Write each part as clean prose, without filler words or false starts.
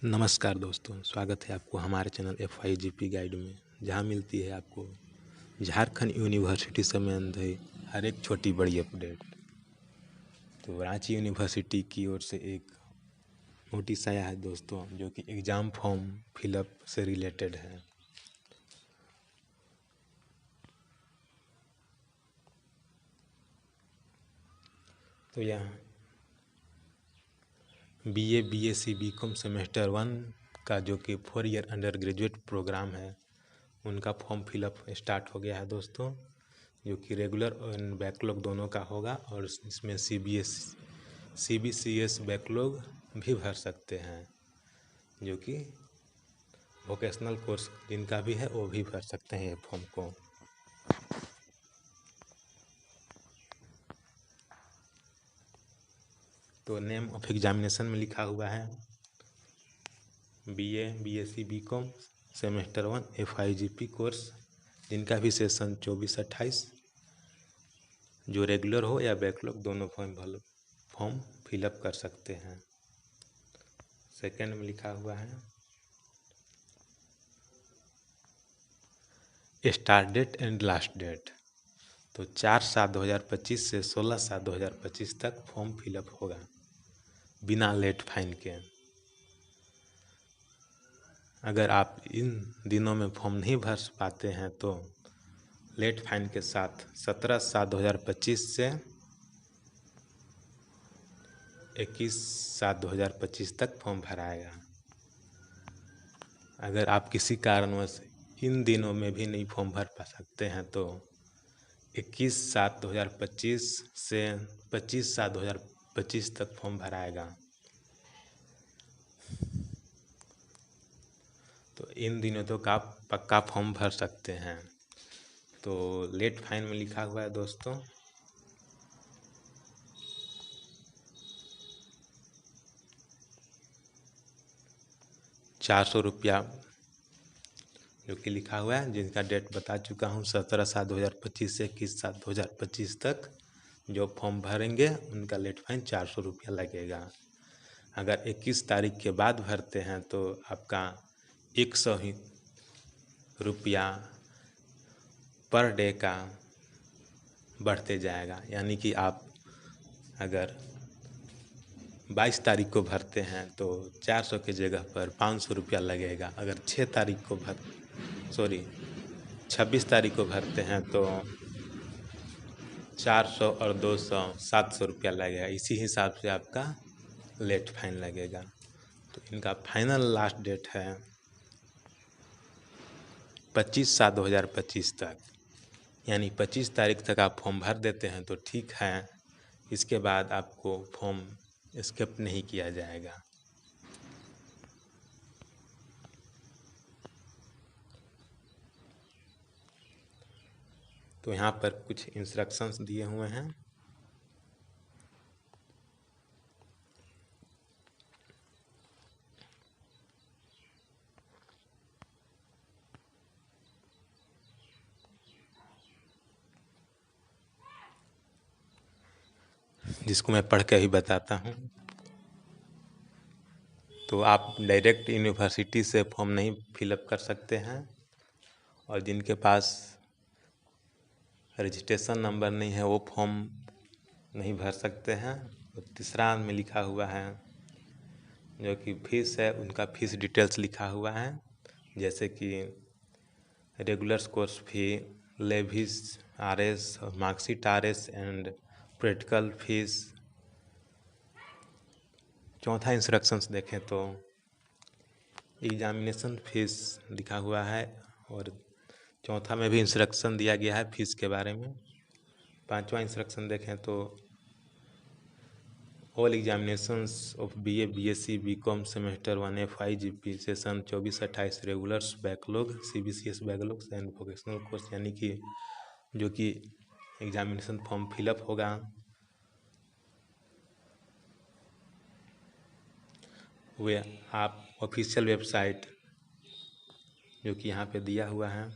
नमस्कार दोस्तों, स्वागत है आपको हमारे चैनल FIGP गाइड में, जहां मिलती है आपको झारखंड यूनिवर्सिटी से संबंधित हर एक छोटी बड़ी अपडेट। तो रांची यूनिवर्सिटी की ओर से एक नोटिस आया है दोस्तों, जो कि एग्ज़ाम फॉर्म फिलअप से रिलेटेड है। तो यहाँ BA BSc BCom सेमेस्टर 1 का जो कि 4 ईयर अंडर ग्रेजुएट प्रोग्राम है, उनका फॉर्म फिलअप स्टार्ट हो गया है दोस्तों, जो कि रेगुलर और बैकलॉग दोनों का होगा। और इसमें CBCS बैकलॉग भी भर सकते हैं, जो कि वोकेशनल कोर्स जिनका भी है वो भी भर सकते हैं ये फॉर्म को। तो नेम ऑफ एग्जामिनेशन में लिखा हुआ है BA BSc BCom semester 1 FIGP course, जिनका भी सेशन 24-28, जो रेगुलर हो या बैकलॉग दोनों फॉर्म फिलअप कर सकते हैं। सेकेंड में लिखा हुआ है start date and last date. तो 4/7/2025 से 16/7/2025 तक फॉर्म फिलअप होगा बिना लेट फाइन के। अगर आप इन दिनों में फॉर्म नहीं भर पाते हैं तो लेट फाइन के साथ 17/7/2025 से 21/7/2025 तक फॉर्म भराएगा। अगर आप किसी कारणवश इन दिनों में भी नहीं फॉर्म भर पा सकते हैं तो 21/7/2025 से 25/7/2025 तक फॉर्म भराएगा। तो इन दिनों तो आप पक्का फॉर्म भर सकते हैं। तो लेट फाइन में लिखा हुआ है दोस्तों 400 रुपया, जो कि लिखा हुआ है, जिनका डेट बता चुका हूँ 17/7/2025 से 21/7/2025 तक जो फॉर्म भरेंगे उनका लेट फाइन 400 रुपया लगेगा। अगर 21 तारीख के बाद भरते हैं तो आपका 100 ही रुपया पर डे का बढ़ते जाएगा। यानी कि आप अगर 22 तारीख को भरते हैं तो 400 की जगह पर 500 रुपया लगेगा। अगर 26 तारीख को भरते हैं तो 400 और 200 700 रुपया लगेगा। इसी हिसाब से आपका लेट फाइन लगेगा। तो इनका फाइनल लास्ट डेट है 25/7/2025 तक। यानी 25 तारीख तक आप फॉर्म भर देते हैं तो ठीक है, इसके बाद आपको फॉर्म स्किप नहीं किया जाएगा। तो यहाँ पर कुछ इंस्ट्रक्शंस दिए हुए हैं। जिसको मैं पढ़ के ही बताता हूँ। तो आप डायरेक्ट यूनिवर्सिटी से फॉर्म नहीं फिलअप कर सकते हैं, और जिनके पास रजिस्ट्रेशन नंबर नहीं है वो फॉर्म नहीं भर सकते हैं। और तीसरा में लिखा हुआ है जो कि फीस है, उनका फीस डिटेल्स लिखा हुआ है, जैसे कि रेगुलर कोर्स फी, लेविस RS और marksheet RS and practical fees. चौथा इंस्ट्रक्शंस देखें तो एग्जामिनेशन फीस लिखा हुआ है, और चौथा में भी इंस्ट्रक्शन दिया गया है फीस के बारे में। पांचवा इंस्ट्रक्शन देखें तो all examinations of BA BSc BCom semester 1 FIGP session 24-28 regulars backlog CBCS backlog and vocational course, यानी कि जो कि एग्जामिनेशन फॉर्म फिलअप होगा वे आप ऑफिशियल वेबसाइट जो कि यहाँ पे दिया हुआ है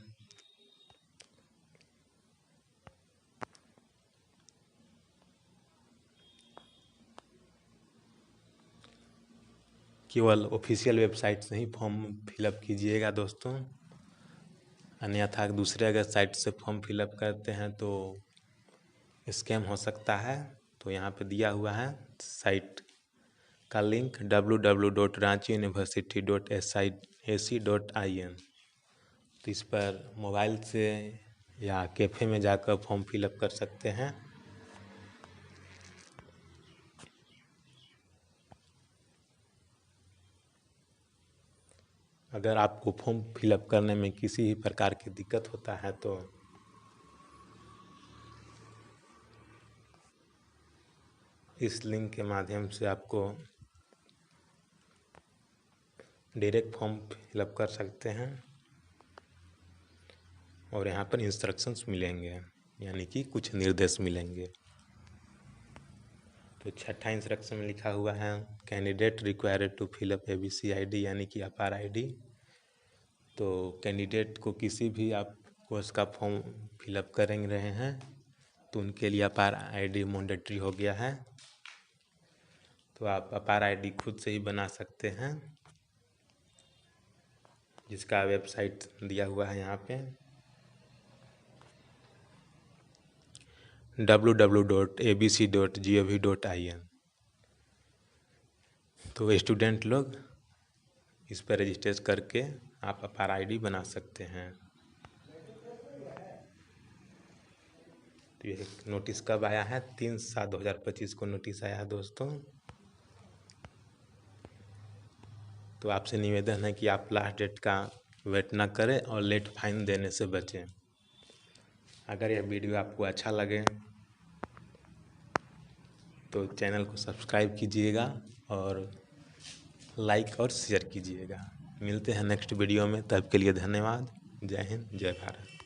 केवल ऑफिशियल वेबसाइट से ही फॉर्म फिलअप कीजिएगा दोस्तों, अन्यथा दूसरे अगर साइट से फॉर्म फिलअप करते हैं तो स्कैम हो सकता है। तो यहाँ पे दिया हुआ है साइट का लिंक www.ranchiuniversity.ac.in। तो इस पर मोबाइल से या कैफ़े में जाकर फॉर्म फिलअप कर सकते हैं। अगर आपको फॉर्म फिलअप करने में किसी भी प्रकार की दिक्कत होता है तो इस लिंक के माध्यम से आपको डायरेक्ट फॉर्म फिलअप कर सकते हैं और यहाँ पर इंस्ट्रक्शंस मिलेंगे, यानी कि कुछ निर्देश मिलेंगे। तो छठा इंस्ट्रक्शन में लिखा हुआ है candidate required to fill up ABC ID यानी कि अपार ID। तो कैंडिडेट को किसी भी आप कोर्स का फॉर्म फिलअप करेंगे रहे हैं तो उनके लिए अपार ID मैंडेटरी हो गया है। तो आप अपार ID खुद से ही बना सकते हैं, जिसका वेबसाइट दिया हुआ है यहाँ पे www.abc.gov.in। तो स्टूडेंट लोग इस पर रजिस्टर करके आप अपार ID बना सकते हैं। तो ये नोटिस कब आया है? 3/7/2025 को नोटिस आया है दोस्तों। तो आपसे निवेदन है कि आप लास्ट डेट का वेट ना करें और लेट फाइन देने से बचें। अगर यह वीडियो आपको अच्छा लगे तो चैनल को सब्सक्राइब कीजिएगा और लाइक और शेयर कीजिएगा। मिलते हैं नेक्स्ट वीडियो में, तब के लिए धन्यवाद। जय हिंद, जय भारत।